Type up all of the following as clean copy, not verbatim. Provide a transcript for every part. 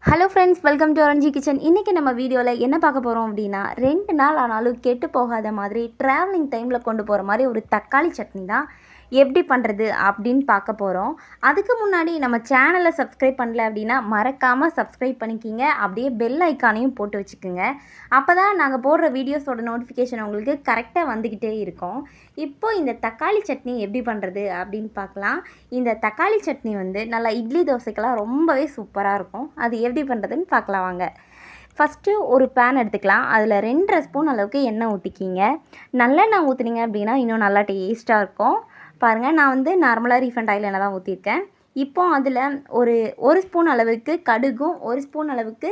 Hello friends, welcome to orange kitchen. இன்றைக்கி நம்ம வீடியோவில் என்ன பார்க்க போகிறோம் அப்படின்னா, 2 நாள் ஆனாலும் கெட்டு போகாத மாதிரி ட்ராவலிங் டைமில் கொண்டு போகிற மாதிரி ஒரு தக்காளி சட்னி தான் எப்படி பண்ணுறது அப்படின்னு பார்க்க போகிறோம். அதுக்கு முன்னாடி நம்ம சேனலை சப்ஸ்கிரைப் பண்ணல அப்படின்னா மறக்காமல் சப்ஸ்கிரைப் பண்ணிக்கிங்க. அப்படியே பெல் ஐக்கானையும் போட்டு வச்சுக்கோங்க. அப்போ தான் நாங்கள் போடுற வீடியோஸோட நோட்டிஃபிகேஷன் உங்களுக்கு கரெக்டாக வந்துக்கிட்டே இருக்கும். இப்போது இந்த தக்காளி சட்னி எப்படி பண்ணுறது அப்படின்னு பார்க்கலாம். இந்த தக்காளி சட்னி நல்லா இட்லி தோசைக்கெல்லாம் ரொம்பவே சூப்பராக இருக்கும். அது எப்படி பண்ணுறதுன்னு பார்க்கலாம் வாங்க. ஃபஸ்ட்டு ஒரு பேன் எடுத்துக்கலாம். அதில் 2 ஸ்பூன் அளவுக்கு எண்ணெய் ஊற்றிக்கிங்க. நல்லெண்ணெய் ஊற்றுனீங்க அப்படின்னா இன்னும் நல்லா டேஸ்ட்டாக இருக்கும். பாருங்கள், நான் நார்மலாக ரீஃபண்ட் ஆயில் எண்ணெய் தான் ஊற்றிருக்கேன். இப்போ அதில் ஒரு ஸ்பூன் அளவுக்கு கடுகும் 1 ஸ்பூன் அளவுக்கு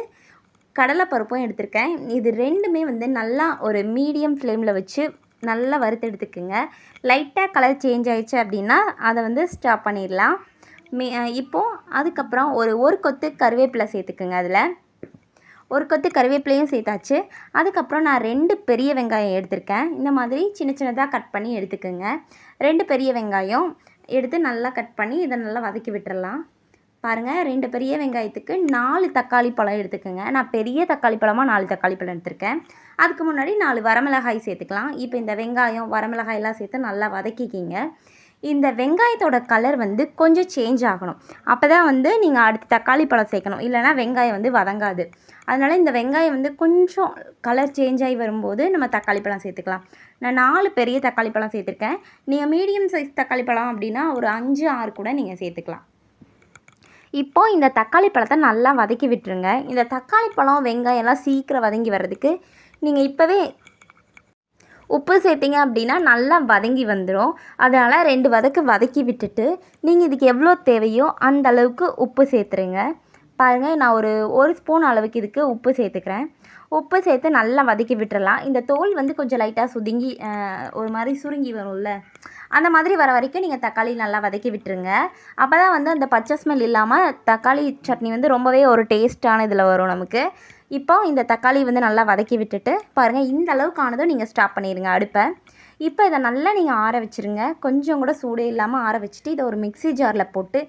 கடலைப்பருப்பும் எடுத்திருக்கேன். இது ரெண்டுமே நல்லா ஒரு மீடியம் ஃப்ளேமில் வச்சு நல்லா வறுத்து எடுத்துக்குங்க. லைட்டாக கலர் சேஞ்ச் ஆயிடுச்சு அப்படின்னா அதை ஸ்டாப் பண்ணிடலாம். இப்போது அதுக்கப்புறம் ஒரு கொத்து கருவேப்பிலை சேர்த்துக்குங்க. அதில் ஒரு கொத்து கருவேப்பிலையும் சேர்த்தாச்சு. அதுக்கப்புறம் நான் 2 பெரிய வெங்காயம் எடுத்திருக்கேன். இந்த மாதிரி சின்ன சின்னதாக கட் பண்ணி எடுத்துக்கோங்க. 2 பெரிய வெங்காயம் எடுத்து நல்லா கட் பண்ணி இதை நல்லா வதக்கி விட்டுறலாம். பாருங்கள், 2 பெரிய வெங்காயத்துக்கு 4 தக்காளி பழம் எடுத்துக்கோங்க. நான் பெரிய தக்காளி பழமாக 4 தக்காளி பழம் எடுத்திருக்கேன். அதுக்கு முன்னாடி 4 வரமிளகாய் சேர்த்துக்கலாம். இப்போ இந்த வெங்காயம் வரமிளகாயெல்லாம் சேர்த்து நல்லா வதக்கிக்கிங்க. இந்த வெங்காயத்தோட கலர் கொஞ்சம் சேஞ்ச் ஆகணும். அப்போ தான் நீங்கள் அடுத்து தக்காளி பழம் சேர்க்கணும். இல்லைனா வெங்காயம் வதங்காது. அதனால் இந்த வெங்காயம் கொஞ்சம் கலர் சேஞ்ச் ஆகி வரும்போது நம்ம தக்காளி பழம் சேர்த்துக்கலாம். நான் 4 பெரிய தக்காளி பழம் சேர்த்துருக்கேன். நீங்கள் மீடியம் சைஸ் தக்காளி பழம் அப்படின்னா ஒரு 5, 6 கூட நீங்கள் சேர்த்துக்கலாம். இப்போது இந்த தக்காளி பழத்தை நல்லா வதக்கி விட்டுருங்க. இந்த தக்காளி பழம் வெங்காயம்லாம் சீக்கிரம் வதங்கி வர்றதுக்கு நீங்கள் இப்போவே உப்பு சேர்த்திங்க அப்படின்னா நல்லா வதங்கி வந்துடும். அதனால் 2 வதக்கி விட்டுட்டு நீங்கள் இதுக்கு எவ்வளோ தேவையோ அந்த அளவுக்கு உப்பு சேர்த்துருங்க. பாருங்கள், நான் ஒரு ஸ்பூன் அளவுக்கு இதுக்கு உப்பு சேர்த்துக்கிறேன். உப்பு சேர்த்து நல்லா வதக்கி விட்டுறலாம். இந்த தோல் கொஞ்சம் லைட்டாக சுதுங்கி ஒரு மாதிரி சுருங்கி வரும்ல, அந்த மாதிரி வர வரைக்கும் நீங்கள் தக்காளி நல்லா வதக்கி விட்டுருங்க. அப்போ தான் அந்த பச்சை ஸ்மெல் இல்லாமல் தக்காளி சட்னி ரொம்பவே ஒரு டேஸ்ட்டான இதில் வரும் நமக்கு. இப்போ இந்த தக்காளி நல்லா வதக்கி விட்டுட்டு பாருங்கள், இந்த அளவுக்கு ஆனதும் நீங்கள் ஸ்டாப் பண்ணிடுங்க அடுப்பை. இப்போ இதை நல்லா நீங்கள் ஆற வச்சுருங்க. கொஞ்சம் கூட சூடே இல்லாமல் ஆற வச்சுட்டு இதை ஒரு மிக்ஸி ஜாரில் போட்டு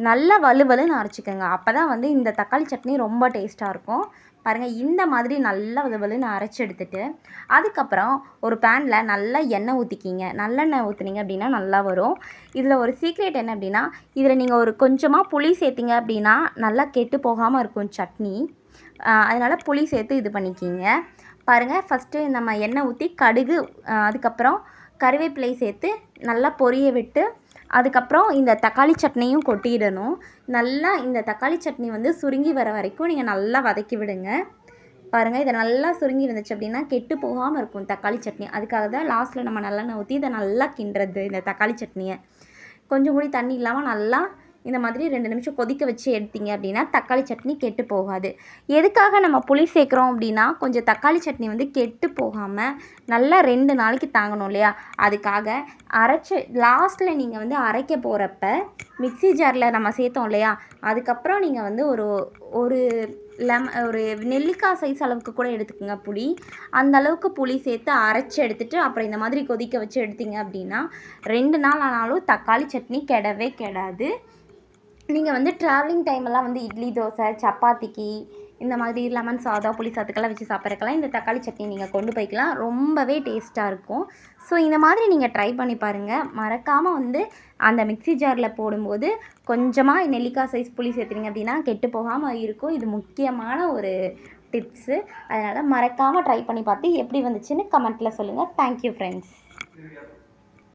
நல்லா வலுவலுன்னு அரைச்சிக்கோங்க. அப்போ தான் இந்த தக்காளி சட்னி ரொம்ப டேஸ்ட்டாக இருக்கும். பாருங்கள், இந்த மாதிரி நல்லா வலுவலுன்னு அரைச்சி எடுத்துட்டு அதுக்கப்புறம் ஒரு பேனில் நல்லா எண்ணெய் ஊற்றிக்கிங்க. நல்லெண்ணெய் ஊற்றுனீங்க அப்படின்னா நல்லா வரும். இதில் ஒரு சீக்ரெட் என்ன அப்படின்னா, இதில் நீங்கள் கொஞ்சமாக புளி சேர்த்திங்க அப்படின்னா நல்லா கெட்டு போகாமல் இருக்கும் சட்னி. அதனால் புளி சேர்த்து இது பண்ணிக்கிங்க. பாருங்கள், ஃபஸ்ட்டு நம்ம எண்ணெய் ஊற்றி கடுகு அதுக்கப்புறம் கருவேப்பிலை சேர்த்து நல்லா பொரிய விட்டு அதுக்கப்புறம் இந்த தக்காளி சட்னியும் கொட்டிடணும். நல்லா இந்த தக்காளி சட்னி சுருங்கி வர வரைக்கும் நீங்கள் நல்லா வதக்கி விடுங்க. பாருங்கள், இதை நல்லா சுருங்கி வந்துச்சு அப்படின்னா கெட்டு போகாமல் இருக்கும் தக்காளி சட்னி. அதுக்காக தான் லாஸ்ட்டில் நம்ம நல்லெண்ணெய் ஊற்றி இதை நல்லா கிண்டுறது. இந்த தக்காளி சட்னியை கொஞ்சம் கூட தண்ணி இல்லாமல் நல்லா இந்த மாதிரி 2 நிமிஷம் கொதிக்க வச்சு எடுத்தீங்க அப்படின்னா தக்காளி சட்னி கெட்டு போகாது. எதுக்காக நம்ம புளி சேர்க்குறோம் அப்படின்னா, கொஞ்சம் தக்காளி சட்னி கெட்டு போகாமல் நல்லா 2 நாளைக்கு தாங்கணும் இல்லையா, அதுக்காக அரைச்சி லாஸ்ட்டில் நீங்கள் அரைக்க போகிறப்ப மிக்ஸி ஜாரில் நம்ம சேர்த்தோம் இல்லையா, அதுக்கப்புறம் நீங்கள் ஒரு ஒரு நெல்லிக்காய் சைஸ் அளவுக்கு கூட எடுத்துக்கோங்க புளி. அந்த அளவுக்கு புளி சேர்த்து அரைச்சி எடுத்துகிட்டு அப்புறம் இந்த மாதிரி கொதிக்க வச்சு எடுத்தீங்க அப்படின்னா 2 நாள் ஆனாலும் தக்காளி சட்னி கெடவே கெடாது. நீங்கள் ட்ராவலிங் டைமெல்லாம் இட்லி தோசை சப்பாத்திக்கு இந்த மாதிரி லெமன் சாதம் புளி சாதத்துக்கெல்லாம் வச்சு சாப்பிட்றதுக்கெல்லாம் இந்த தக்காளி சட்னி நீங்கள் கொண்டு போய்க்கலாம். ரொம்பவே டேஸ்ட்டாக இருக்கும். ஸோ இந்த மாதிரி நீங்கள் ட்ரை பண்ணி பாருங்கள். மறக்காமல் அந்த மிக்ஸி ஜாரில் போடும்போது கொஞ்சமாக நெல்லிக்காய் சைஸ் புளி சேர்த்துறீங்க அப்படின்னா கெட்டு போகாமல் இருக்கும். இது முக்கியமான ஒரு டிப்ஸு. அதனால் மறக்காமல் ட்ரை பண்ணி பார்த்து எப்படி வந்துச்சுன்னு கமெண்ட்டில் சொல்லுங்கள். Thank you friends.